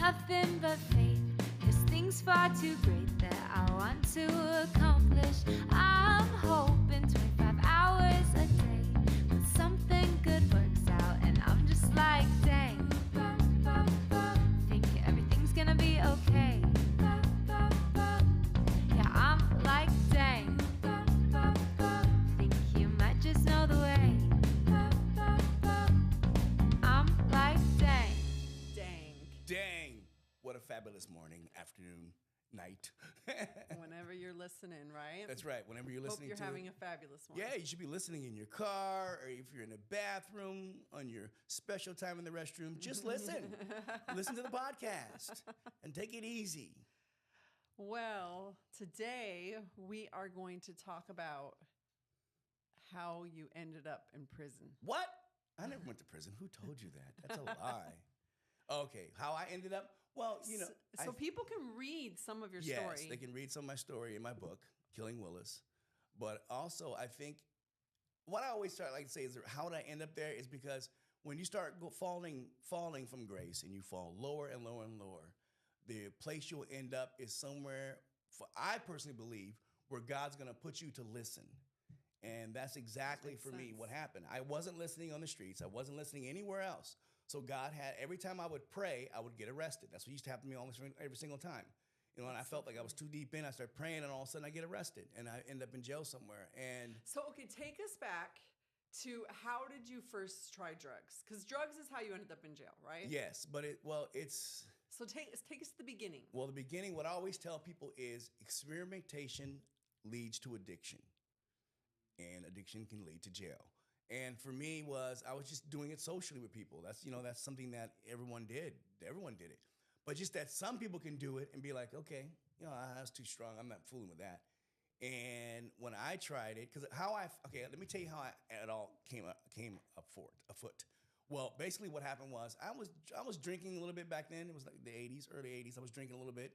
nothing but faith. There's things far too great that I want to accomplish. I'm hoping 25 hours a day, but something good works out, and I'm just like, dang. Think everything's gonna be okay. Yeah, I'm like, dang. Think you might just know the way. I'm like, dang. Dang. What a fabulous morning, afternoon, night. Whenever you're listening, right? That's right. Whenever you're listening Hope to you're having it. a fabulous one. Yeah, you should be listening in your car, or if you're in the bathroom, on your special time in the restroom. Just listen. Listen to the podcast and take it easy. Well, today we are going to talk about how you ended up in prison. What? I never went to prison. Who told you that? That's a lie. Okay, how I ended up? Well, you know. So people can read some of your story. Yes, they can read some of my story in my book, Killing Willis. But also, I think what I always like to say is how did I end up there is because when you start falling from grace and you fall lower and lower and lower, the place you'll end up is somewhere, I personally believe, where God's going to put you to listen. And that's exactly for me what happened. I wasn't listening on the streets. I wasn't listening anywhere else. So God had, every time I would pray, I would get arrested. That's what used to happen to me almost every single time. You know, and I felt like I was too deep in. I started praying, and all of a sudden I get arrested, and I end up in jail somewhere. And so, okay, take us back to how did you first try drugs? Because drugs is how you ended up in jail, right? Yes, but it's... So take us to the beginning. Well, the beginning, what I always tell people is experimentation leads to addiction, and addiction can lead to jail. And for me I was just doing it socially with people. That's something that everyone did. Everyone did it. But just that some people can do it and be like, okay, that's too strong. I'm not fooling with that. And when I tried it, let me tell you how it all came afoot. Well, basically what happened was I was drinking a little bit back then. It was like the 80s, early 80s. I was drinking a little bit.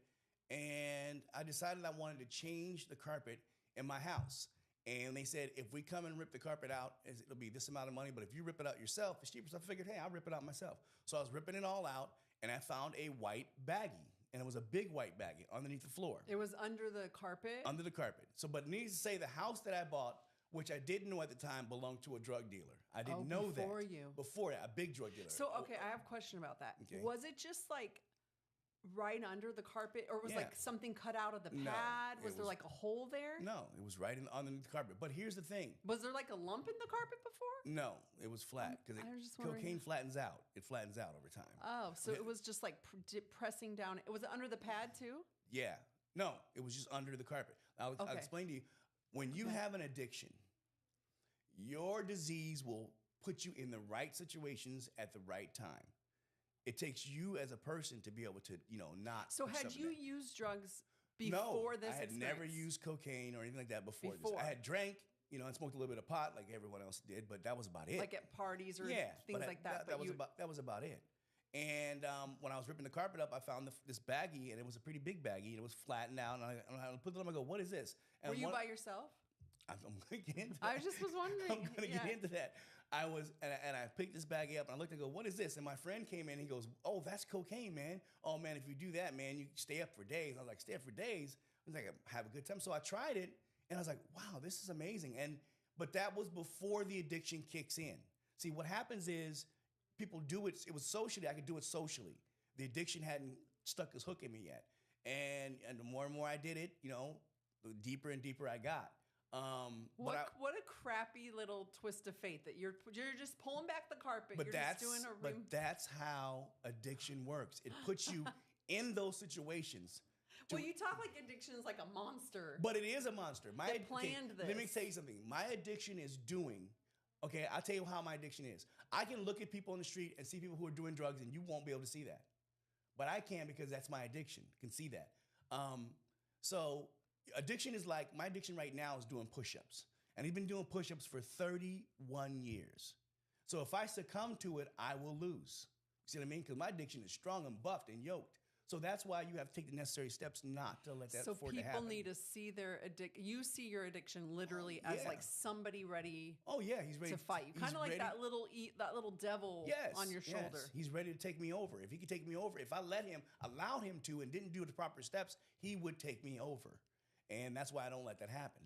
And I decided I wanted to change the carpet in my house. And they said, if we come and rip the carpet out, it'll be this amount of money. But if you rip it out yourself, it's cheaper. So I figured, hey, I'll rip it out myself. So I was ripping it all out, and I found a white baggie. And it was a big white baggie underneath the floor. It was under the carpet? Under the carpet. So, but needless to say, the house that I bought, which I didn't know at the time, belonged to a drug dealer. I didn't know that. Before you. Before that, a big drug dealer. So, okay, I have a question about that. Okay. Was it just like right under the carpet, or was like something cut out of the pad? Was there like a hole there? No, it was right underneath the carpet. But here's the thing. Was there like a lump in the carpet before? No, it was flat because cocaine flattens out. It flattens out over time. Oh, so it was just like pressing down. Was it under the pad too? Yeah. No, it was just under the carpet. I'll explain to you. When you have an addiction, your disease will put you in the right situations at the right time. It takes you as a person to be able to, not. So had you used drugs before this experience? I had never used cocaine or anything like that before this. I had drank, and smoked a little bit of pot like everyone else did, but that was about it. Like at parties or things like that. That was about it. And when I was ripping the carpet up, I found this baggie, and it was a pretty big baggie, and it was flattened out. And I put it on. I go, what is this? And were you by yourself? I'm going to get into that. I just was wondering. I'm going to get into that. I picked this baggie up, and I looked and go, what is this? And my friend came in, and he goes, oh, that's cocaine, man. Oh, man, if you do that, man, you stay up for days. I was like, stay up for days? I was like, have a good time. So I tried it, and I was like, wow, this is amazing. But that was before the addiction kicks in. See, what happens is people do it. It was socially. I could do it socially. The addiction hadn't stuck its hook in me yet. And the more and more I did it, the deeper and deeper I got. What a crappy little twist of fate that you're just pulling back the carpet. But that's how addiction works. It puts you in those situations. Well, you talk like addiction is like a monster. But it is a monster. They planned this. Let me tell you something. My addiction is doing. Okay, I'll tell you how my addiction is. I can look at people on the street and see people who are doing drugs, and you won't be able to see that. But I can because that's my addiction. I can see that. So addiction is like, my addiction right now is doing push-ups. And he's been doing push-ups for 31 years. So if I succumb to it, I will lose. You see what I mean? Because my addiction is strong and buffed and yoked. So that's why you have to take the necessary steps not to let that So for it to happen. people need to see their you see your addiction literally as yeah. like somebody ready Oh yeah, he's ready to fight you. Kind of like ready. that little devil Yes, on your shoulder. Yes. He's ready to take me over. If he could take me over, if I allowed him to, and didn't do the proper steps, he would take me over. And that's why I don't let that happen.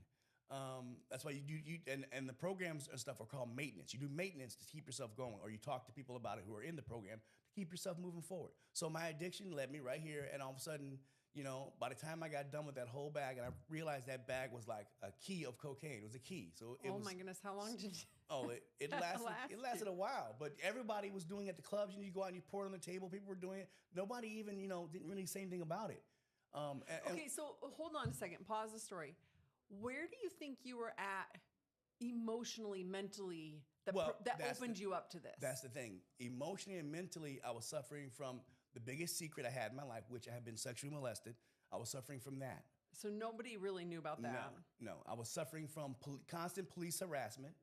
That's why and the programs and stuff are called maintenance. You do maintenance to keep yourself going, or you talk to people about it who are in the program to keep yourself moving forward. So my addiction led me right here, and all of a sudden, by the time I got done with that whole bag, and I realized that bag was like a key of cocaine. It was a key. So it was, my goodness, how long did you? Oh, it lasted a while, but everybody was doing it at the clubs. You go out and you pour it on the table. People were doing it. Nobody even, didn't really say anything about it. Okay, so hold on a second. Pause the story. Where do you think you were at emotionally, mentally, that opened you up to this? That's the thing. Emotionally and mentally, I was suffering from the biggest secret I had in my life, which I had been sexually molested. I was suffering from that. So nobody really knew about that? No. I was suffering from constant police harassment.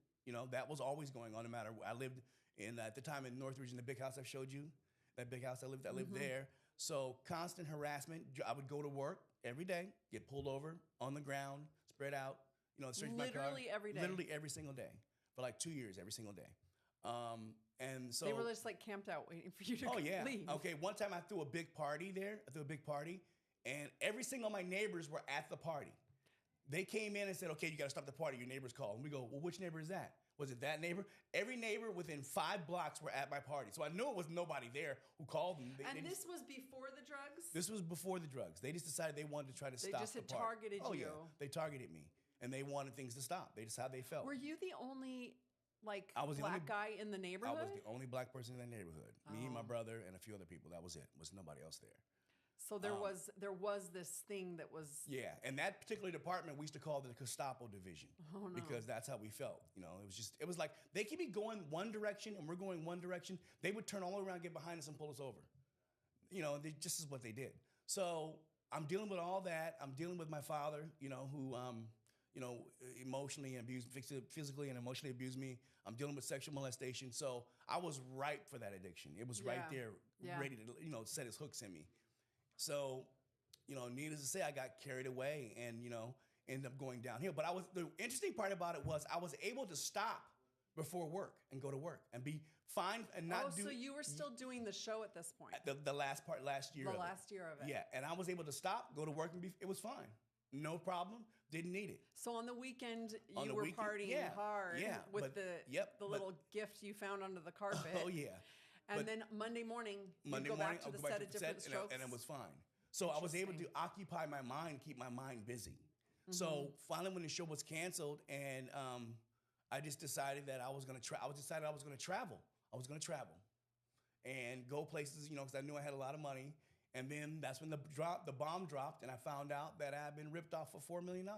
That was always going on no matter where. I lived at the time in North Region, the big house I showed you, that big house I lived there. So constant harassment. I would go to work every day, get pulled over on the ground, spread out, literally every day. Literally every single day for like 2 years, every single day. And so they were just like camped out waiting for you to leave. Okay, one time I threw a big party there. And every single of my neighbors were at the party. They came in and said, okay, you got to stop the party. Your neighbor's called. And we go, well, which neighbor is that? Was it that neighbor? Every neighbor within 5 blocks were at my party. So I knew it was nobody there who called me. This was before the drugs? This was before the drugs. They just decided they wanted to try to stop the party. They just had targeted you. Yeah. They targeted me. And they wanted things to stop. That's how they felt. Were you the only black guy in the neighborhood? I was the only black person in that neighborhood. Me and my brother and a few other people. That was it. Was nobody else there. So there was this thing that was... Yeah, and that particular department we used to call the Gestapo division. Oh, no. Because that's how we felt. It was like they could be going one direction and we're going one direction. They would turn all the way around, get behind us, and pull us over. Just is what they did. So I'm dealing with all that. I'm dealing with my father, who emotionally abused, physically and emotionally abused me. I'm dealing with sexual molestation. So I was ripe for that addiction. It was right there, ready to, set its hooks in me. So, needless to say, I got carried away and, ended up going downhill. But the interesting part about it was I was able to stop before work and go to work and be fine and not do. So you were still doing the show at this point? The last year. The last year of it. Yeah, and I was able to stop, go to work, and it was fine. No problem. Didn't need it. So on the weekend, you were partying hard with the little gift you found under the carpet. Oh, yeah. And then Monday morning, you'd go back to the set of Diff'rent Strokes. And it was fine. So I was able to occupy my mind, keep my mind busy. Mm-hmm. So finally when the show was canceled and I just decided that I was going to travel. I was going to travel and go places, because I knew I had a lot of money. And then that's when the bomb dropped and I found out that I had been ripped off for $4 million.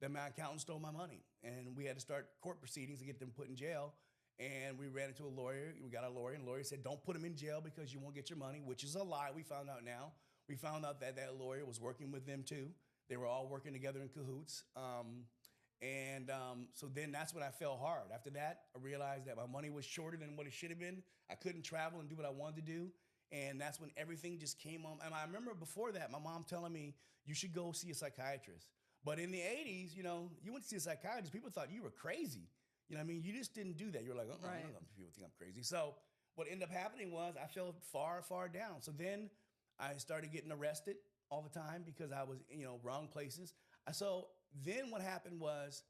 That my accountant stole my money. And we had to start court proceedings to get them put in jail. And we ran into a lawyer. We got a lawyer, and the lawyer said, don't put him in jail because you won't get your money, which is a lie. We found out now. We found out that lawyer was working with them too. They were all working together in cahoots. So then that's when I fell hard. After that, I realized that my money was shorter than what it should have been. I couldn't travel and do what I wanted to do. And that's when everything just came on. And I remember before that, my mom telling me, you should go see a psychiatrist. But in the 80s, you went to see a psychiatrist, people thought you were crazy. You know what I mean? You just didn't do that. You're like, right. People think I'm crazy. So what ended up happening was I fell far, far down. So then I started getting arrested all the time because I was, wrong places. So then what happened was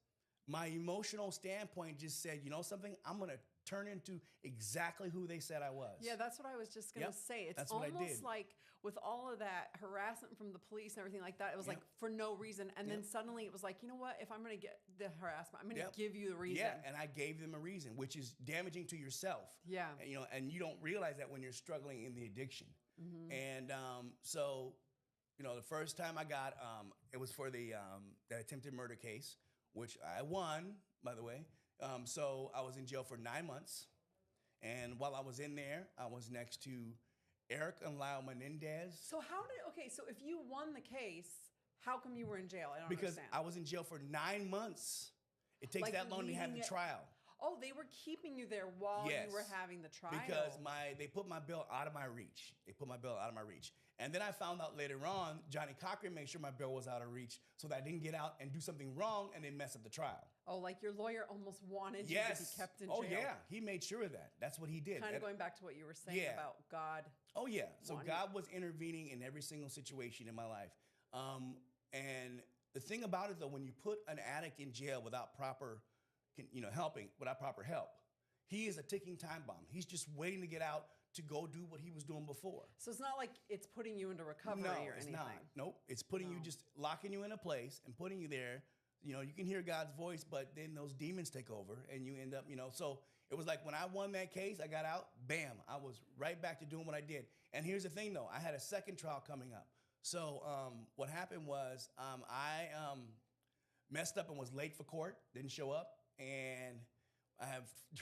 my emotional standpoint just said, you know something? I'm going to turn into exactly who they said I was. Yeah, that's what I was just going to say. It's almost like with all of that harassment from the police and everything like that, it was like for no reason. And then suddenly it was like, you know what? If I'm going to get the harassment, I'm going to give you the reason. Yeah, and I gave them a reason, which is damaging to yourself. Yeah. And, and you don't realize that when you're struggling in the addiction. Mm-hmm. And so, the first time I got, it was for the attempted murder case, which I won, by the way. So I was in jail for 9 months. And while I was in there, I was next to Eric and Lyle Menendez. So so if you won the case, how come you were in jail? I don't understand. Because I was in jail for 9 months. It takes that long to have the trial. Oh, they were keeping you there while you were having the trial. Because they put my bail out of my reach. And then I found out later on, Johnny Cochran made sure my bail was out of reach so that I didn't get out and do something wrong and then mess up the trial. Oh, like your lawyer almost wanted you to be kept in jail. Oh, yeah. He made sure of that. That's what he did. Kind of going back to what you were saying about God. Oh, yeah. So God was intervening in every single situation in my life. And the thing about it, though, when you put an addict in jail without proper help, he is a ticking time bomb. He's just waiting to get out to go do what he was doing before. So it's not like it's putting you into recovery or anything. No, it's not. Nope. It's putting you, just locking you in a place and putting you there. You know, you can hear God's voice, but then those demons take over and you end up, so it was like when I won that case, I got out, bam, I was right back to doing what I did. And here's the thing, though. I had a second trial coming up. So what happened was I messed up and was late for court, didn't show up, and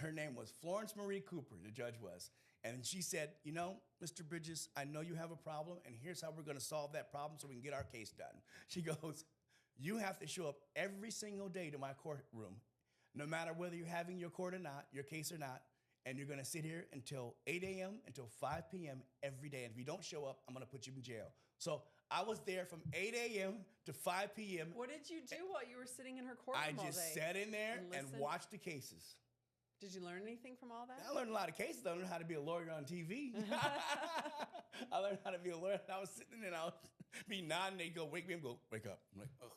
her name was Florence Marie Cooper, the judge was. And she said, Mr. Bridges, I know you have a problem, and here's how we're going to solve that problem so we can get our case done. She goes, you have to show up every single day to my courtroom, no matter whether you're having your case or not, and you're going to sit here until 8 a.m. until 5 p.m. every day. And if you don't show up, I'm going to put you in jail. So I was there from 8 a.m. to 5 p.m. What did you do while you were sitting in her courtroom all day? I just sat in there and watched the cases. Did you learn anything from all that? I learned a lot of cases. I learned how to be a lawyer on TV. I learned how to be a lawyer. I was sitting there and I would be nodding. They'd go, wake me up, wake up. I'm like, ugh.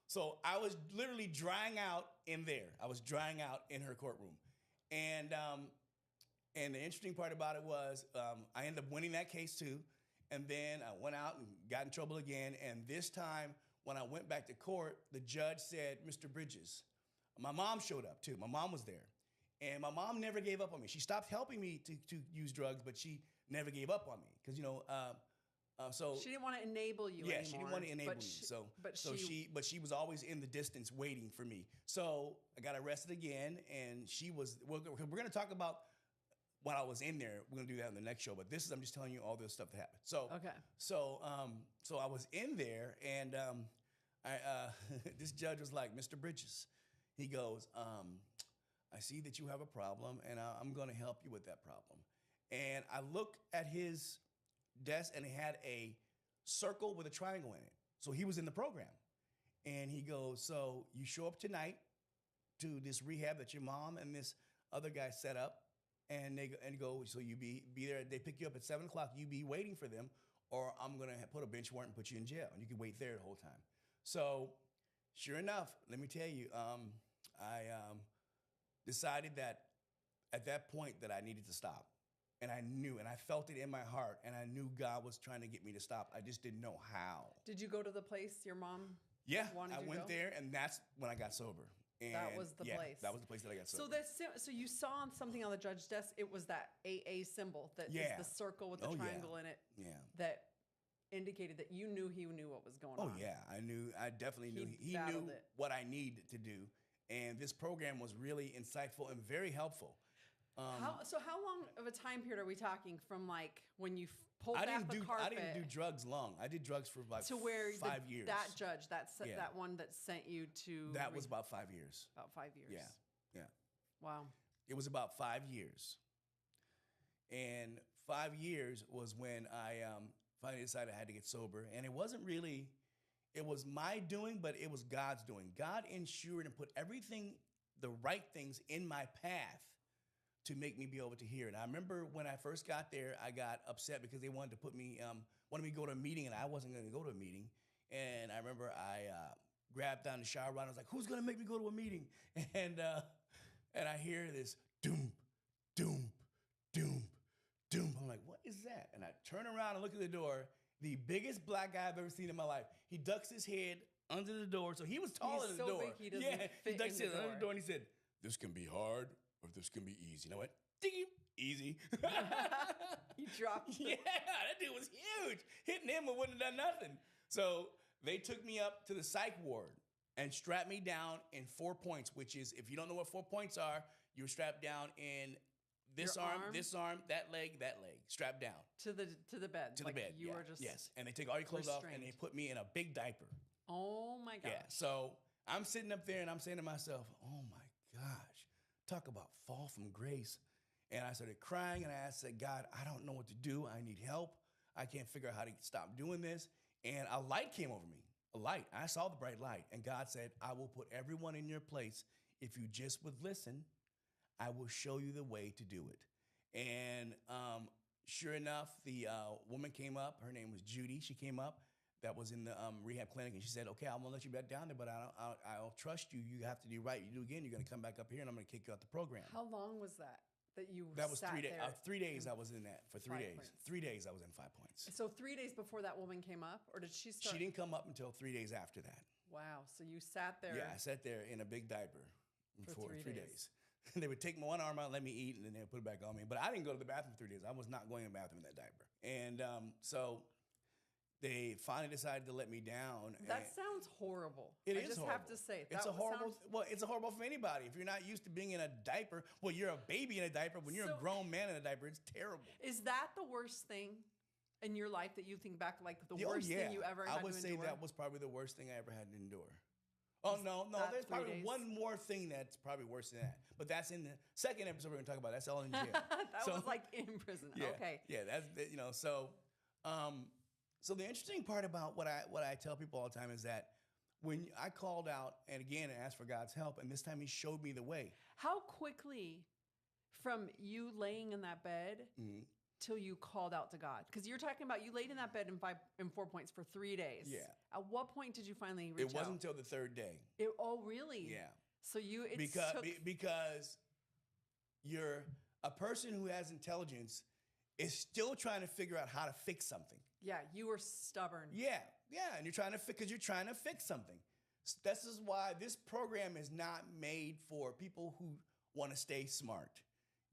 So I was literally drying out in there. I was drying out in her courtroom. And the interesting part about it was I ended up winning that case too. And then I went out and got in trouble again. And this time when I went back to court, the judge said, Mr. Bridges, my mom showed up too. My mom was there. And my mom never gave up on me. She stopped helping me to use drugs, but she never gave up on me. Because, so she didn't want to enable you anymore. Yeah, she didn't want to enable me. But she was always in the distance waiting for me. So I got arrested again, and we're going to talk about when I was in there. We're going to do that in the next show. But I'm just telling you all this stuff that happened. So okay. So I was in there, and this judge was like, Mr. Bridges, he goes, I see that you have a problem, and I'm going to help you with that problem. And I looked at his desk, and it had a circle with a triangle in it. So he was in the program. And he goes, so you show up tonight to this rehab that your mom and this other guy set up, and they go, so you be there. They pick you up at 7 o'clock. You be waiting for them, or I'm going to put a bench warrant and put you in jail. And you can wait there the whole time. So sure enough, let me tell you, I decided that at that point that I needed to stop. And I knew, and I felt it in my heart, and I knew God was trying to get me to stop. I just didn't know how. Did you go to the place your mom wanted you to go? I went there, and that's when I got sober. And that was the place. That was the place that I got sober. So you saw something on the judge's desk. It was that AA symbol that is the circle with the triangle in it. Yeah. That indicated that you knew he knew what was going on. Oh yeah, I knew. I definitely knew. He knew what I needed to do. And this program was really insightful and very helpful. So how long of a time period are we talking from like when you pulled back the carpet? I didn't do drugs long. I did drugs for like 5 years. That judge, that one that sent you to... That was about 5 years. About 5 years. Yeah. Wow. It was about 5 years. And 5 years was when I finally decided I had to get sober. And it wasn't really... It was my doing, but it was God's doing. God ensured and put everything, the right things in my path to make me be able to hear it. I remember when I first got there, I got upset because they wanted me to go to a meeting, and I wasn't going to go to a meeting. And I remember I grabbed down the shower rod. I was like, who's going to make me go to a meeting? And I hear this doom, doom, doom, doom. I'm like, what is that? And I turn around and look at the door. The biggest black guy I've ever seen in my life. He ducks his head under the door. So he was taller than the door. Big, he doesn't fit he ducks his in head under the door, and he said, this can be hard or this can be easy. And I went, ding, easy. He dropped Yeah, that dude was huge. Hitting him wouldn't have done nothing. So they took me up to the psych ward and strapped me down in 4 points, which is, if you don't know what 4 points are, you're strapped down in this arm, that leg, strapped down. To the bed. To the bed, You were just yes. And they take all your clothes off, and they put me in a big diaper. Oh, my gosh. Yeah, so I'm sitting up there, and I'm saying to myself, oh, my gosh. talk about fall from grace. And I started crying, and I said, God, I don't know what to do. I need help. I can't figure out how to stop doing this. And a light came over me, a light. I saw the bright light. And God said, I will put everyone in your place. If you just would listen, I will show you the way to do it. And sure enough, the woman came up. Her name was Judy. She came up. That was in the rehab clinic. And she said, okay, I'm going to let you back down there, but I'll trust you. You have to do right. You do again, you're going to come back up here, and I'm going to kick you out the program. How long was that? That was sat 3 days. There 3 days I was in that for 3 days. Points. 3 days I was in 5 points. So 3 days before that woman came up, or did she start? She didn't come up until 3 days after that. Wow. So you sat there. Yeah, I sat there in a big diaper for 3 days. They would take my one arm out, let me eat, and then they would put it back on me. But I didn't go to the bathroom for 3 days. I was not going to the bathroom in that diaper. And so they finally decided to let me down. That sounds horrible. I just horrible. have to say it's a horrible. Well, it's a horrible for anybody. If you're not used to being in a diaper, well, you're a baby in a diaper. When you're a grown man in a diaper, it's terrible. Is that the worst thing in your life that you think back, like the worst thing you ever had to endure? I would say that was probably the worst thing I ever had to endure. Oh, no. There's probably one more thing that's probably worse than that. But that's in the second episode we're going to talk about. That's all in jail. That was like in prison. Yeah, okay. Yeah, that's, so the interesting part about what I tell people all the time is that when I called out and again asked for God's help, and this time He showed me the way. How quickly from you laying in that bed till you called out to God? Because you're talking about you laid in that bed in 4 points for 3 days. Yeah. At what point did you finally reach out? It wasn't until the third day. Oh, really? Yeah. So because you're a person who has intelligence is still trying to figure out how to fix something. Yeah, you were stubborn. Yeah, and you're trying to fix something. This is why this program is not made for people who want to stay smart.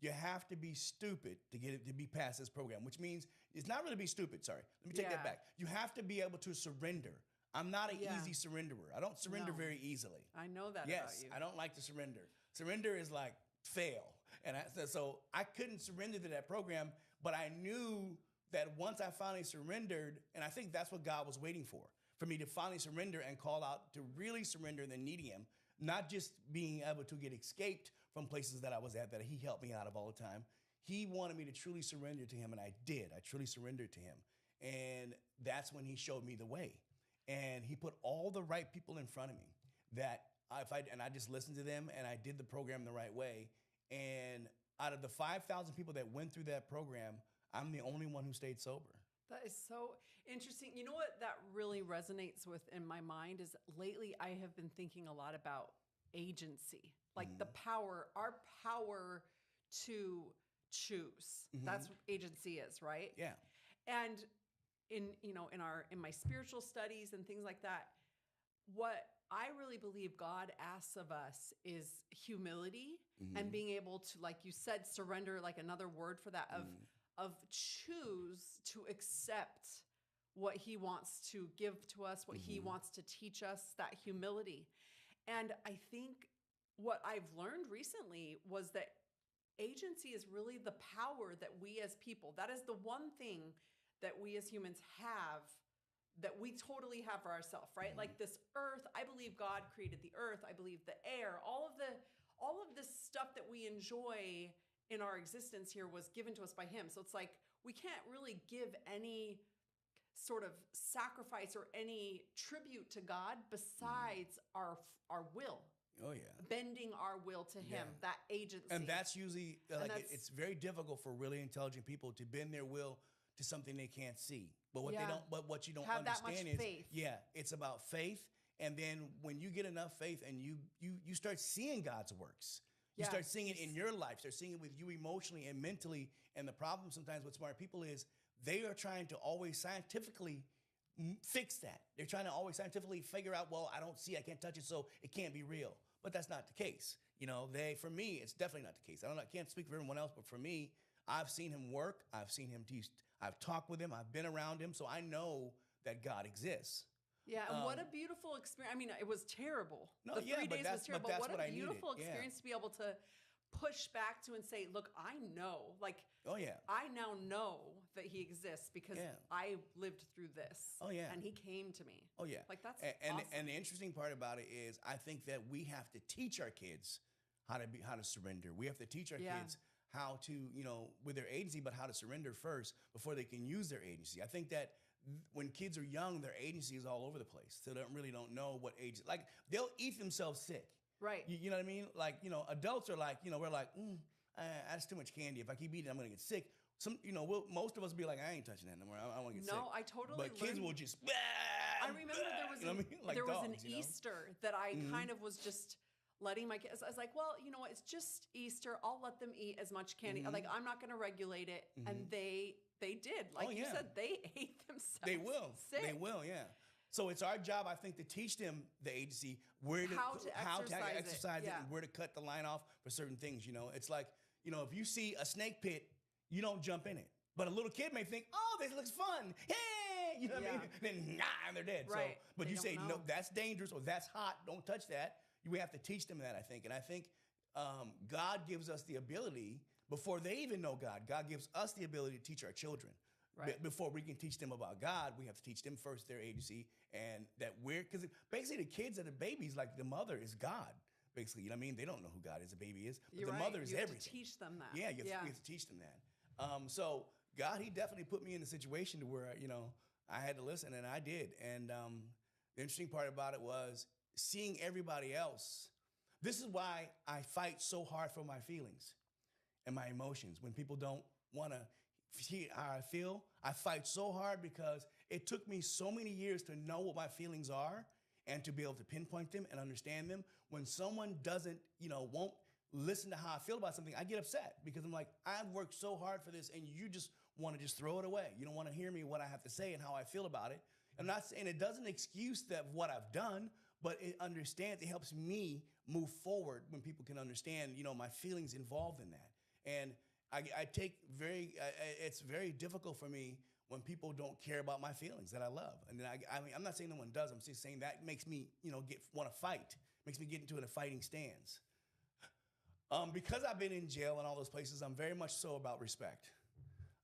You have to be stupid to get it to be past this program, which means it's not really be stupid. Sorry, let me take that back. You have to be able to surrender. I'm not an easy surrenderer. I don't surrender very easily. I know that about you. I don't like to surrender. Surrender is like fail. And so I couldn't surrender to that program, but I knew that once I finally surrendered, and I think that's what God was waiting for me to finally surrender and call out to really surrender and then needing Him, not just being able to get escaped from places that I was at that He helped me out of all the time. He wanted me to truly surrender to Him, and I did. I truly surrendered to Him. And that's when He showed me the way. And He put all the right people in front of me that I just listened to them, and I did the program the right way. And out of the 5,000 people that went through that program, I'm the only one who stayed sober. That is so interesting. You know what that really resonates with in my mind is lately I have been thinking a lot about agency, like the power, our power to choose. That's what agency is, right? Yeah. And in my spiritual studies and things like that, what I really believe God asks of us is humility and being able to, like you said, surrender, like another word for that, of choose to accept what He wants to give to us, what He wants to teach us, that humility. And I think what I've learned recently was that agency is really the power that we as people, that is the one thing that we as humans have that we totally have for ourselves, right? Like this earth, I believe God created the earth. I believe the air, all of this stuff that we enjoy in our existence here was given to us by Him. So it's like, we can't really give any sort of sacrifice or any tribute to God besides our will. Oh, yeah. Bending our will to Him, that agency. And that's usually, it's very difficult for really intelligent people to bend their will to something they can't see. But what you don't understand is, faith. It's about faith. And then when you get enough faith and you start seeing God's works, you start seeing it in your life, start seeing it with you emotionally and mentally. And the problem sometimes with smart people is they are trying to always scientifically fix that. They're trying to always scientifically figure out, well, I don't see, I can't touch it, so it can't be real. But that's not the case. For me, it's definitely not the case. I can't speak for everyone else, but for me, I've seen Him work. I've seen Him teach. I've talked with Him. I've been around Him. So I know that God exists. Yeah, and what a beautiful experience. I mean, it was terrible. No, the 3 days was terrible. But that's what a I beautiful needed. experience to be able to push back to and say, look, I know. Like, I now know that He exists because I lived through this. Oh, yeah. And He came to me. Oh, yeah. Like, that's awesome. awesome. And the interesting part about it is I think that we have to teach our kids how to surrender. We have to teach our Yeah. kids how to, with their agency, but how to surrender first before they can use their agency. I think that when kids are young, their agency is all over the place. So they really don't know what age. Like, they'll eat themselves sick. Right. You know what I mean? Like, adults are like, we're like, that's too much candy. If I keep eating, I'm going to get sick. Most of us be like, I ain't touching that no more. I want to get sick. No, I totally. But kids will just. I remember there was Like was dogs, an Easter that I kind of was just letting my kids. I was like, well, you know what? It's just Easter. I'll let them eat as much candy. Like, I'm not going to regulate it. And they did. Like you said, they ate themselves. They will. Sick. They will. Yeah. So it's our job, I think, to teach them the agency how to exercise it and where to cut the line off for certain things. It's like, if you see a snake pit, you don't jump in it. But a little kid may think, oh, this looks fun. Hey, you know what I mean? Then and they're dead. Right. So, but They you don't say, know. no, that's dangerous or that's hot. Don't touch that. We have to teach them that, I think. And I think God gives us the ability, before they even know God gives us the ability to teach our children. Right. Before we can teach them about God, we have to teach them first their agency, and that because basically the kids that are babies, like the mother is God. Basically, you know what I mean? They don't know who God is, a baby is. But You're the right. mother is You have everything. to teach them that. Yeah, you have to teach them that. So God, he definitely put me in a situation to where, I had to listen, and I did. And the interesting part about it was seeing everybody else. This is why I fight so hard for my feelings and my emotions. When people don't want to see how I feel, I fight so hard because it took me so many years to know what my feelings are and to be able to pinpoint them and understand them. When someone doesn't, won't listen to how I feel about something, I get upset because I'm like, I've worked so hard for this and you just want to just throw it away. You don't want to hear me what I have to say and how I feel about it. I'm not saying it doesn't excuse that what I've done, but it helps me move forward when people can understand, my feelings involved in that. And it's very difficult for me when people don't care about my feelings that I love. And then I'm not saying no one does. I'm just saying that makes me, want to fight, makes me get into a fighting stance. Because I've been in jail and all those places, I'm very much so about respect.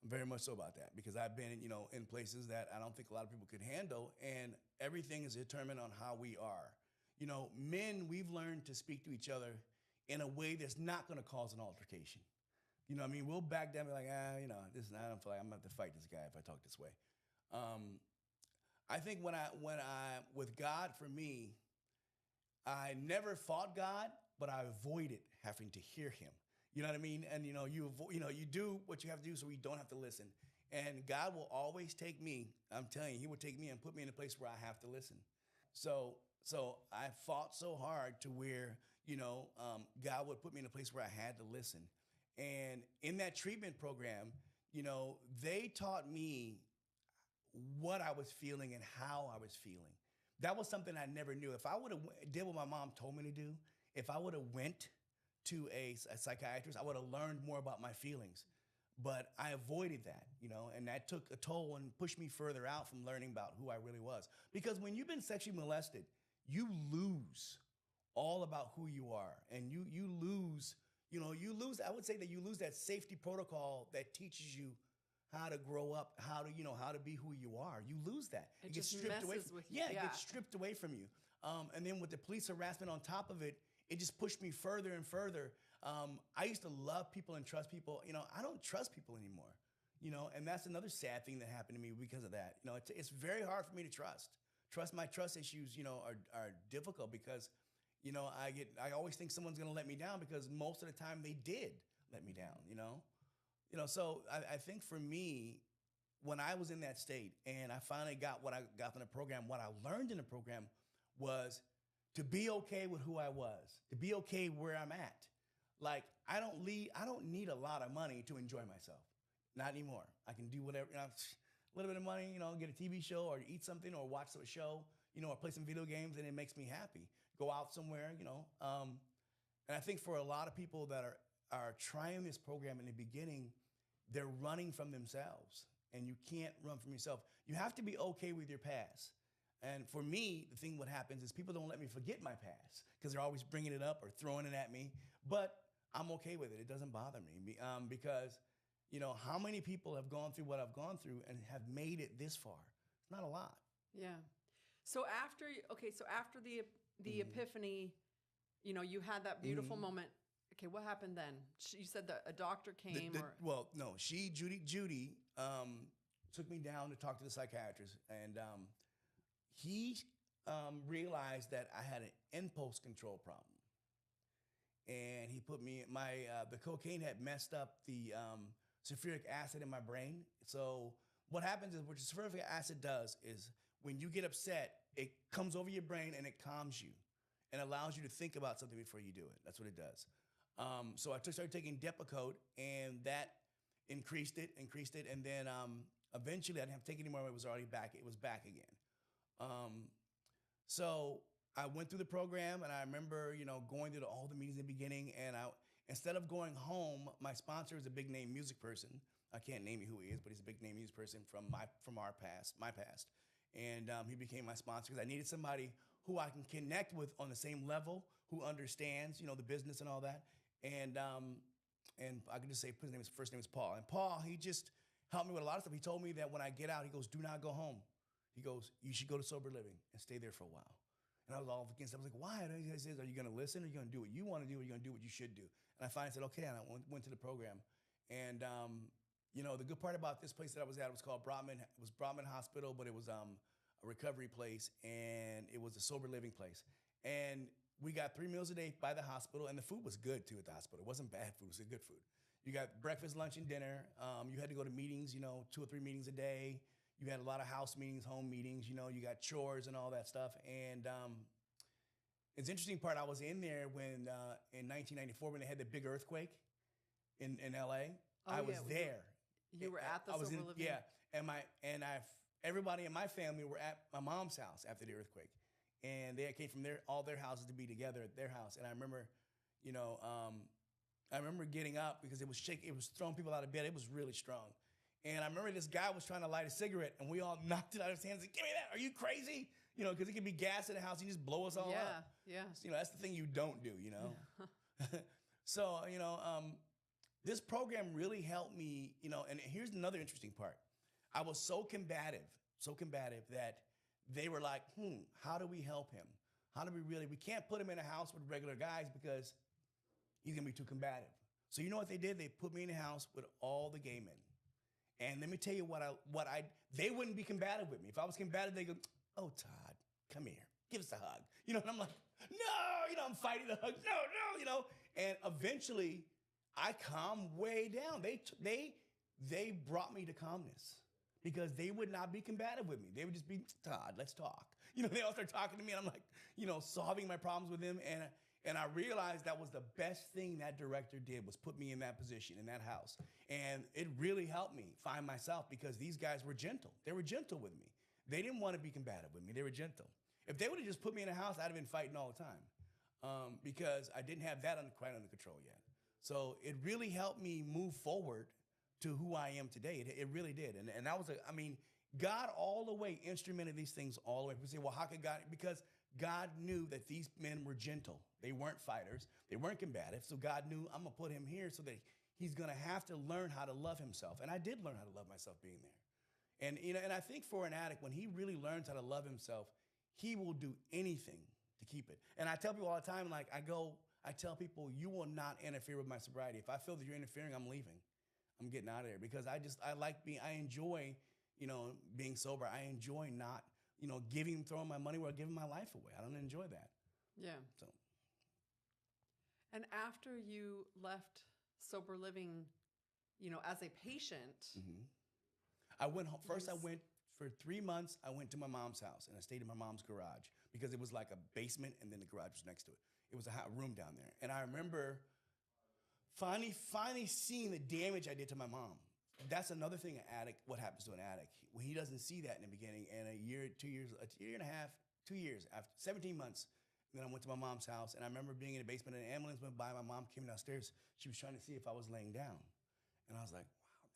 I'm very much so about that because I've been, in places that I don't think a lot of people could handle, and everything is determined on how we are. Men, we've learned to speak to each other in a way that's not going to cause an altercation. You know what I mean? We'll back down and be like, I don't feel like I'm going to have to fight this guy if I talk this way. I think with God, for me, I never fought God, but I avoided having to hear him. You know what I mean? And, you do what you have to do so we don't have to listen. And God will always take me. I'm telling you, he will take me and put me in a place where I have to listen. So I fought so hard to where, God would put me in a place where I had to listen. And in that treatment program, they taught me what I was feeling and how I was feeling. That was something I never knew. If I would have did what my mom told me to do, if I would have went to a psychiatrist, I would have learned more about my feelings. But I avoided that, and that took a toll and pushed me further out from learning about who I really was. Because when you've been sexually molested, you lose all about who you are. And you lose, I would say that you lose that safety protocol that teaches you how to grow up, how to be who you are. You lose that. It gets just stripped away messes with you. Yeah, it gets stripped away from you. And then with the police harassment on top of it, it just pushed me further and further. I used to love people and trust people. I don't trust people anymore. And that's another sad thing that happened to me because of that. It's very hard for me to trust. My trust issues, are difficult because, I always think someone's going to let me down because most of the time they did let me down, So I think for me, when I was in that state and I finally got what I got from the program, what I learned in the program was to be okay with who I was, to be okay where I'm at. Like, I don't need a lot of money to enjoy myself. Not anymore. I can do whatever, a little bit of money, get a TV show or eat something or watch a show, or play some video games, and it makes me happy. Go out somewhere, And I think for a lot of people that are trying this program in the beginning, they're running from themselves, and you can't run from yourself. You have to be okay with your past. And for me, the thing what happens is people don't let me forget my past because they're always bringing it up or throwing it at me. But I'm okay with it. It doesn't bother me because, how many people have gone through what I've gone through and have made it this far? It's not a lot. Yeah. So after the epiphany, you had that beautiful moment. Okay, what happened then? You said that a doctor came, or Well, no, Judy, took me down to talk to the psychiatrist, and he realized that I had an impulse control problem, and he put me the cocaine had messed up the sulfuric acid in my brain. So what happens is what sulfuric acid does is when you get upset, it comes over your brain and it calms you and allows you to think about something before you do it. That's what it does. So I started taking Depakote, and that increased it, and then eventually I didn't have to take it anymore. It was already back. It was back again. So I went through the program, and I remember, going through all the meetings in the beginning. And instead of going home, my sponsor is a big name music person. I can't name you who he is, but he's a big name music person from my past. And he became my sponsor because I needed somebody who I can connect with on the same level, who understands, the business and all that. And I can just say his first name is Paul. And Paul, he just helped me with a lot of stuff. He told me that when I get out, he goes, do not go home. He goes, you should go to sober living and stay there for a while. And I was all against it. I was like, why? And he says, are you going to listen? Are you going to do what you want to do? Or are you going to do what you should do? And I finally said, okay. And I went to the program. And, the good part about this place that I was at, it was called Brotman. It was Brotman Hospital, but it was a recovery place, and it was a sober living place. And we got 3 meals a day by the hospital, and the food was good too at the hospital. It wasn't bad food, it was good food. You got breakfast, lunch, and dinner. You had to go to meetings, 2 or 3 meetings a day. You had a lot of house meetings, home meetings, you got chores and all that stuff. And it's interesting part, I was in there when, in 1994, when they had the big earthquake in LA. Oh, I was there. You were at the sober living? Yeah, and everybody in my family were at my mom's house after the earthquake. And they came from all their houses to be together at their house. And I remember, getting up because it was shaking. It was throwing people out of bed. It was really strong. And I remember this guy was trying to light a cigarette, and we all knocked it out of his hands and said, give me that. Are you crazy? Because it could be gas in the house. You just blow us all up. Yeah. So, that's the thing you don't do, So, this program really helped me, and here's another interesting part. I was so combative that they were like, how do we help him? We can't put him in a house with regular guys because he's going to be too combative. So you know what they did? They put me in a house with all the gay men. And let me tell you they wouldn't be combative with me. If I was combative, they go, oh, Todd, come here, give us a hug. And I'm like, no, I'm fighting the hug. No. And eventually I calmed way down. They brought me to calmness because they would not be combative with me. They would just be, Todd, let's talk. They all start talking to me, and I'm like, solving my problems with them. And I realized that was the best thing that director did, was put me in that position, in that house. And it really helped me find myself because these guys were gentle. They were gentle with me. They didn't want to be combative with me. They were gentle. If they would have just put me in a house, I'd have been fighting all the time because I didn't have that quite under control yet. So it really helped me move forward to who I am today. It really did. And that was, God all the way instrumented these things all the way. People say, well, how could God? Because God knew that these men were gentle. They weren't fighters. They weren't combative. So God knew, I'm going to put him here so that he's going to have to learn how to love himself. And I did learn how to love myself being there. And I think for an addict, when he really learns how to love himself, he will do anything to keep it. And I tell people all the time, I tell people, you will not interfere with my sobriety. If I feel that you're interfering, I'm leaving. I'm getting out of there because I enjoy, being sober. I enjoy not, throwing my money where I'm giving my life away. I don't enjoy that. Yeah. So. And after you left sober living, as a patient. Mm-hmm. I went home. First, I went for 3 months. I went to my mom's house and I stayed in my mom's garage because it was like a basement and then the garage was next to it. It was a room down there. And I remember finally seeing the damage I did to my mom. That's another thing what happens to an addict. When he doesn't see that in the beginning, and a year and a half, 2 years, after 17 months, then I went to my mom's house, and I remember being in the basement, and an ambulance went by. My mom came downstairs. She was trying to see if I was laying down. And I was like,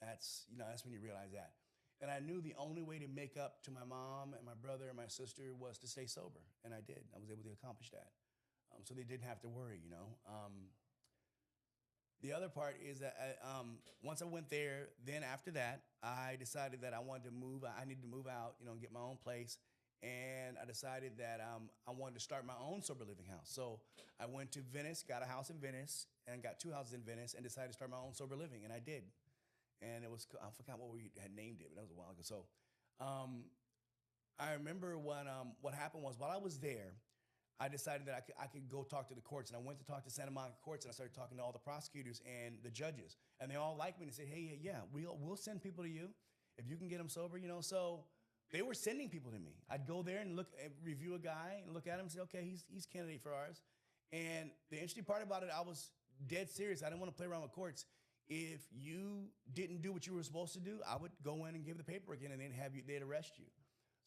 wow, that's when you realize that. And I knew the only way to make up to my mom and my brother and my sister was to stay sober. And I did. I was able to accomplish that. So they didn't have to worry, The other part is that once I went there, then after that, I decided that I wanted to move. I needed to move out, and get my own place. and I decided that I wanted to start my own sober living house. So I went to Venice, got a house in Venice, and got 2 houses in Venice, and decided to start my own sober living, and I did. And it was, I forgot what we had named it, but that was a while ago. So I remember what happened was, while I was there, I decided that I could go talk to the courts, and I went to talk to Santa Monica courts, and I started talking to all the prosecutors and the judges, and they all liked me and said, hey, yeah, we'll send people to you if you can get them sober, you know. So they were sending people to me. I'd go there and review a guy and look at him and say, okay, he's candidate for ours. And the interesting part about it, I was dead serious. I didn't want to play around with courts. If you didn't do what you were supposed to do, I would go in and give the paperwork in, and they'd arrest you.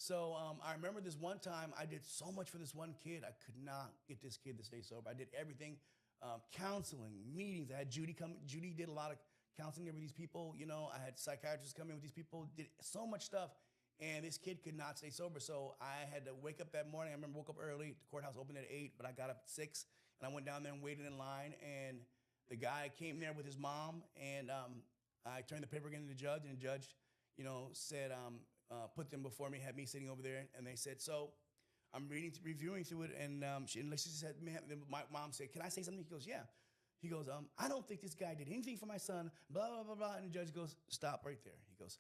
So I remember this one time, I did so much for this one kid. I could not get this kid to stay sober. I did everything, counseling, meetings. I had Judy come. Judy did a lot of counseling with these people. You know, I had psychiatrists come in with these people, did so much stuff. And this kid could not stay sober. So I had to wake up that morning. I remember woke up early. The courthouse opened at 8, but I got up at 6. And I went down there and waited in line. And the guy came there with his mom. And I turned the paperwork into the judge. And the judge, you know, said, put them before me, had me sitting over there. And they said, so I'm reviewing through it. And she said, man, my mom said, can I say something? He goes, yeah. He goes, I don't think this guy did anything for my son, blah, blah, blah, blah. And the judge goes, stop right there. He goes,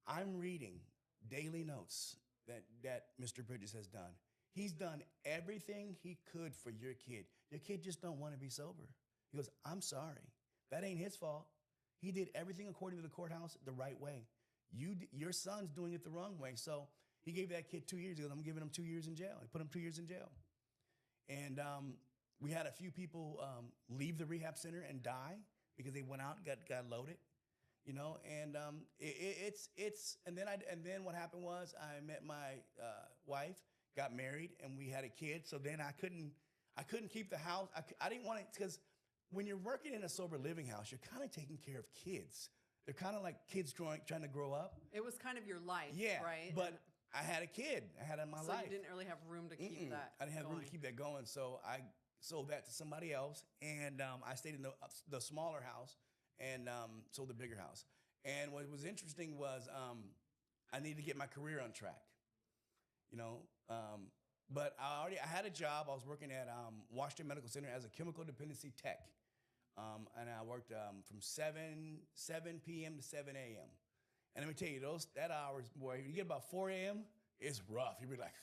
I'm reading daily notes that Mr. Bridges has done. He's done everything he could for your kid. Your kid just don't want to be sober. He goes, I'm sorry. That ain't his fault. He did everything according to the courthouse the right way. Your son's doing it the wrong way. So he gave that kid 2 years. He goes, I'm giving him 2 years in jail. He put him 2 years in jail. And we had a few people leave the rehab center and die because they went out and got loaded. You know, and and then what happened was I met my wife, got married, and we had a kid. So then I couldn't keep the house. I didn't want it, because when you're working in a sober living house, you're kind of taking care of kids. They're kind of like kids trying to grow up. It was kind of your life, yeah, right? But I had a kid. I had in my life. So you didn't really have room to keep that. I didn't have room to keep that going. So I sold that to somebody else, and I stayed in the smaller house. And sold the bigger house. And what was interesting was I needed to get my career on track, you know. But I had a job. I was working at Washington Medical Center as a chemical dependency tech, and I worked from 7 p.m. to 7 a.m. And let me tell you, that hours, boy, you get about 4 a.m., it's rough. You be like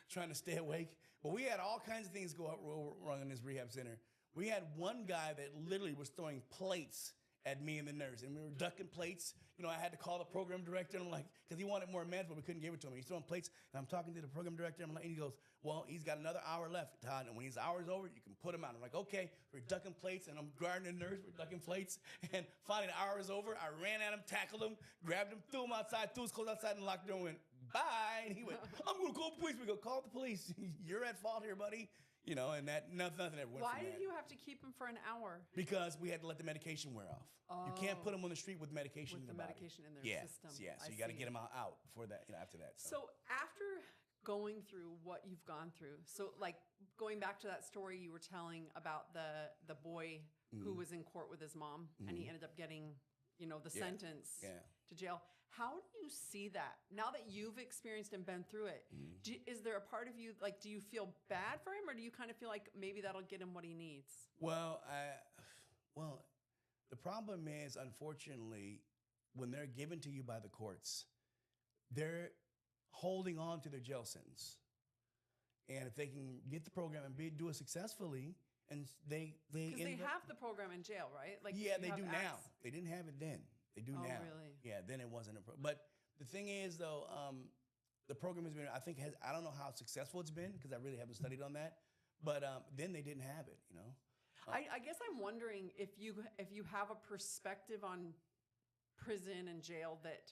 trying to stay awake. But we had all kinds of things wrong in this rehab center. We had one guy that literally was throwing plates at me and the nurse, and we were ducking plates. You know, I had to call the program director, and I'm like, because he wanted more meds, but we couldn't give it to him. He's throwing plates, and I'm talking to the program director, and he goes, well, he's got another hour left, Todd, and when his hour's over, you can put him out. I'm like, okay, we're ducking plates, and I'm guarding the nurse, we're ducking plates, and finally the hour is over. I ran at him, tackled him, grabbed him, threw him outside, threw his clothes outside, and locked the door and went, bye, and he went, I'm going to call the police. We go, call the police. You're at fault here, buddy. You know, and nothing ever went. Why did you have to keep him for an hour? Because we had to let the medication wear off. Oh. You can't put him on the street with medication in the body. Medication in their system. Yeah, so you got to get him out for that. You know, after that. So after going through what you've gone through, so like going back to that story you were telling about the boy who was in court with his mom, and he ended up getting, you know, the sentence to jail. How do you see that now that you've experienced and been through it? Is there a part of you, like, do you feel bad for him, or do you kind of feel like maybe that'll get him what he needs? Well, the problem is, unfortunately, when they're given to you by the courts, they're holding on to their jail sentence. And if they can get the program and do it successfully, and they have the program in jail, right? Like, yeah, they do now. They didn't have it then. They do now. Really? Yeah, then it wasn't a problem. But the thing is, though, the program has been, I don't know how successful it's been, because I really haven't studied on that. But then they didn't have it, you know. I guess I'm wondering if you have a perspective on prison and jail that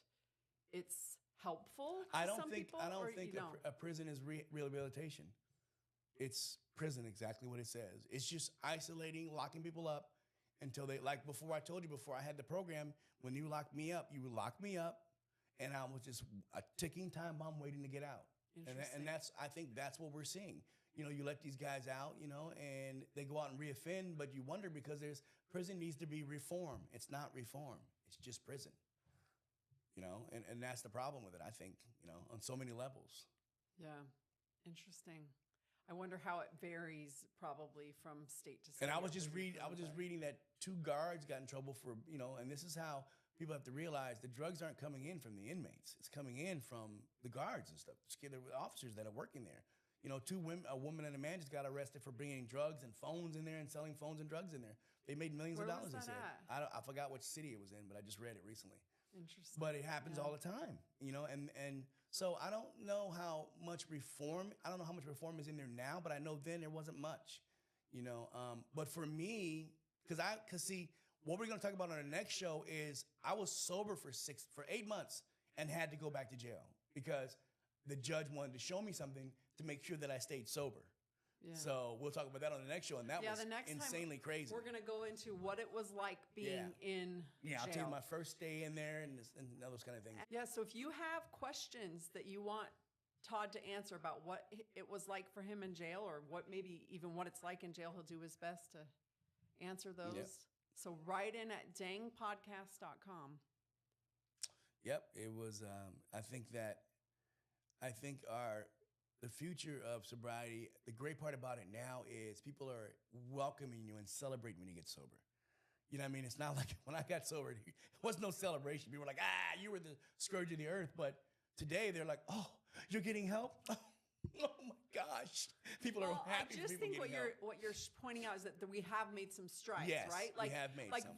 it's helpful to some people. I don't think a prison is rehabilitation. It's prison, exactly what it says. It's just isolating, locking people up until they, like before, I told you before I had the program, when you locked me up, you would lock me up, and I was just a ticking time bomb waiting to get out. And I think that's what we're seeing. You know, you let these guys out, you know, and they go out and reoffend, but you wonder, because prison needs to be reform. It's not reform. It's just prison. You know, and that's the problem with it, I think, you know, on so many levels. Yeah. Interesting. I wonder how it varies probably from state to state. And I was just but- reading that 2 guards got in trouble for, and this is how people have to realize the drugs aren't coming in from the inmates. It's coming in from the guards and stuff. The officers that are working there. A woman and a man just got arrested for bringing drugs and phones in there and selling phones and drugs in there. They made millions Where of dollars. was They that said. at? I forgot which city it was in, but I just read it recently. Interesting. But it happens all the time, and so I don't know how much reform is in there now, but I know then there wasn't much, but for me, because see, what we're going to talk about on the next show is I was sober for 8 months and had to go back to jail because the judge wanted to show me something to make sure that I stayed sober. Yeah. So we'll talk about that on the next show, and that was the next insanely time crazy. We're going to go into what it was like being in Yeah, I'll tell jail. you my first day in there and those kind of things. Yeah, so if you have questions that you want Todd to answer about what it was like for him in jail, or maybe even what it's like in jail, he'll do his best to answer those. Yep. So write in at dangpodcast.com. Yep, it was. I think the future of sobriety, the great part about it now is people are welcoming you and celebrating when you get sober. You know what I mean? It's not like when I got sober, it was no celebration. People were like, you were the scourge of the earth. But today they're like, oh, you're getting help? Oh my gosh. People are happy. I just think what you're pointing out is that we have made some strides, yes, right? we have made some.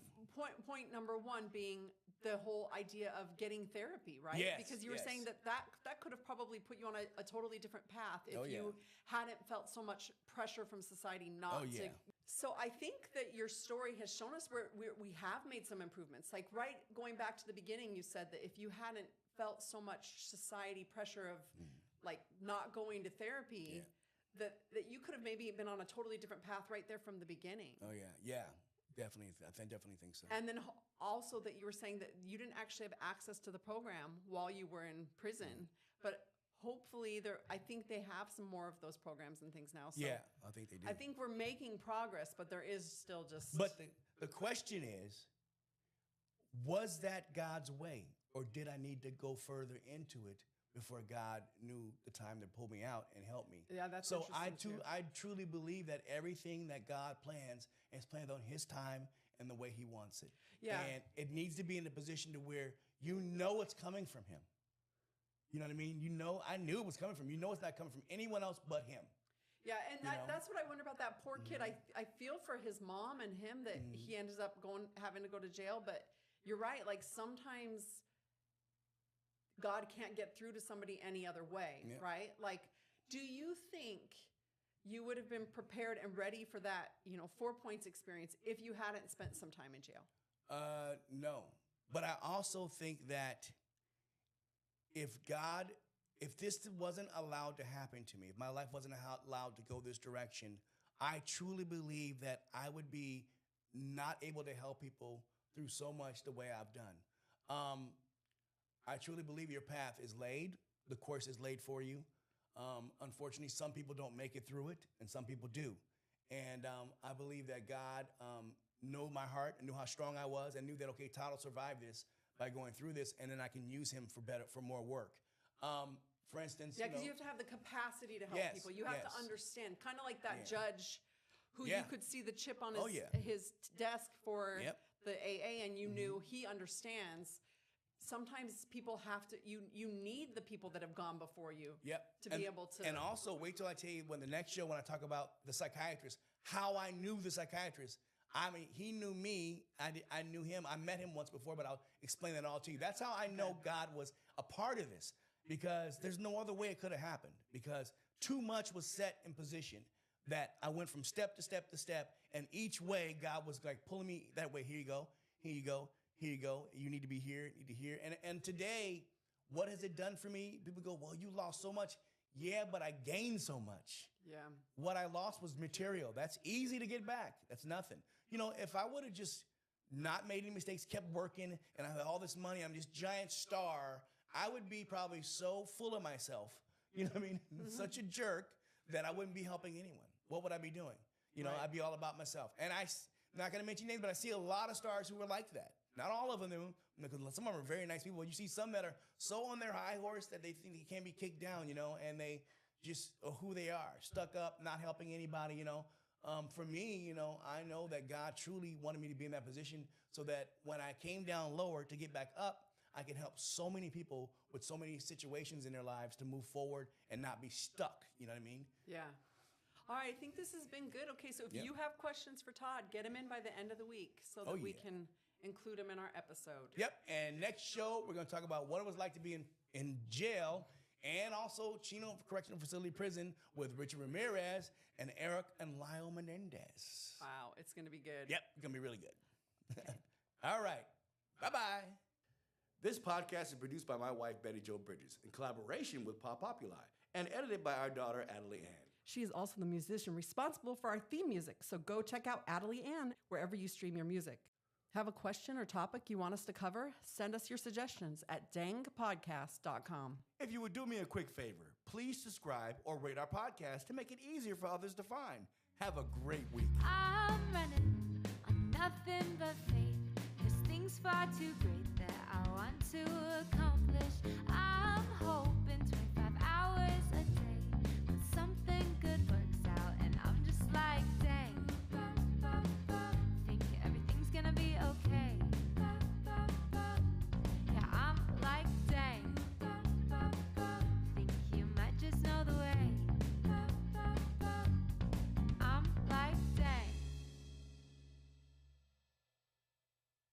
Point number one being the whole idea of getting therapy, right? Yes, because you were saying that could have probably put you on a totally different path if you hadn't felt so much pressure from society not to. So I think that your story has shown us where we have made some improvements. Like going back to the beginning, you said that if you hadn't felt so much society pressure of like not going to therapy, that you could have maybe been on a totally different path right there from the beginning. Oh yeah, definitely. I definitely think so. And then also that you were saying that you didn't actually have access to the program while you were in prison, but hopefully I think they have some more of those programs and things now. So yeah, I think they do. I think we're making progress, but there is still just. But the question is, was that God's way, or did I need to go further into it before God knew the time to pull me out and help me? Yeah, that's so. I truly believe that everything that God plans is planned on His time and the way He wants it. Yeah, and it needs to be in a position to where it's coming from Him. You know what I mean? I knew it was coming from. It's not coming from anyone else but Him. Yeah, and that's what I wonder about that poor kid. I feel for his mom and him that he ended up having to go to jail. But you're right. Like sometimes God can't get through to somebody any other way, right? Like, do you think you would have been prepared and ready for that, 4 points experience if you hadn't spent some time in jail? No. But I also think that if this wasn't allowed to happen to me, if my life wasn't allowed to go this direction, I truly believe that I would be not able to help people through so much the way I've done. I truly believe your path is laid. The course is laid for you. Unfortunately, some people don't make it through it, and some people do. And I believe that God knew my heart and knew how strong I was and knew that, okay, Todd will survive this by going through this, and then I can use him for more work. For instance, because you have to have the capacity to help people. You have to understand, kind of like that judge who you could see the chip on his desk for the AA, and you knew he understands. Sometimes people have to, you need the people that have gone before you to be able to. And also, wait till I tell you when I talk about the psychiatrist, how I knew the psychiatrist. I mean, he knew me. I knew him. I met him once before, but I'll explain that all to you. That's how I know God was a part of this, because there's no other way it could have happened, because too much was set in position that I went from step to step to step, and each way God was like pulling me that way. Here you go. Here you go. Here you go. You need to be here. You need to hear. And today, what has it done for me? People go, well, you lost so much. Yeah, but I gained so much. Yeah. What I lost was material. That's easy to get back. That's nothing. If I would have just not made any mistakes, kept working, and I had all this money, I'm this giant star, I would be probably so full of myself, you know what I mean? Such a jerk that I wouldn't be helping anyone. What would I be doing? I'd be all about myself. And I'm not going to mention names, but I see a lot of stars who are like that. Not all of them, because some of them are very nice people. You see some that are so on their high horse that they think they can't be kicked down, and they just are who they are, stuck up, not helping anybody, For me, I know that God truly wanted me to be in that position so that when I came down lower to get back up, I can help so many people with so many situations in their lives to move forward and not be stuck. You know what I mean? Yeah. All right. I think this has been good. Okay. So if you have questions for Todd, get them in by the end of the week so that we can include them in our episode. Yep. And next show, we're going to talk about what it was like to be in jail and also Chino Correctional Facility Prison with Richard Ramirez and Eric and Lyle Menendez. Wow. It's going to be good. Yep. It's going to be really good. All right. Bye-bye. This podcast is produced by my wife, Betty Jo Bridges, in collaboration with Pop Populi, and edited by our daughter, Adelie Ann. She is also the musician responsible for our theme music, so go check out Adelie Ann wherever you stream your music. Have a question or topic you want us to cover? Send us your suggestions at dangpodcast.com. If you would do me a quick favor, please subscribe or rate our podcast to make it easier for others to find. Have a great week. I'm running on nothing but faith. There's things far too great that I want to accomplish.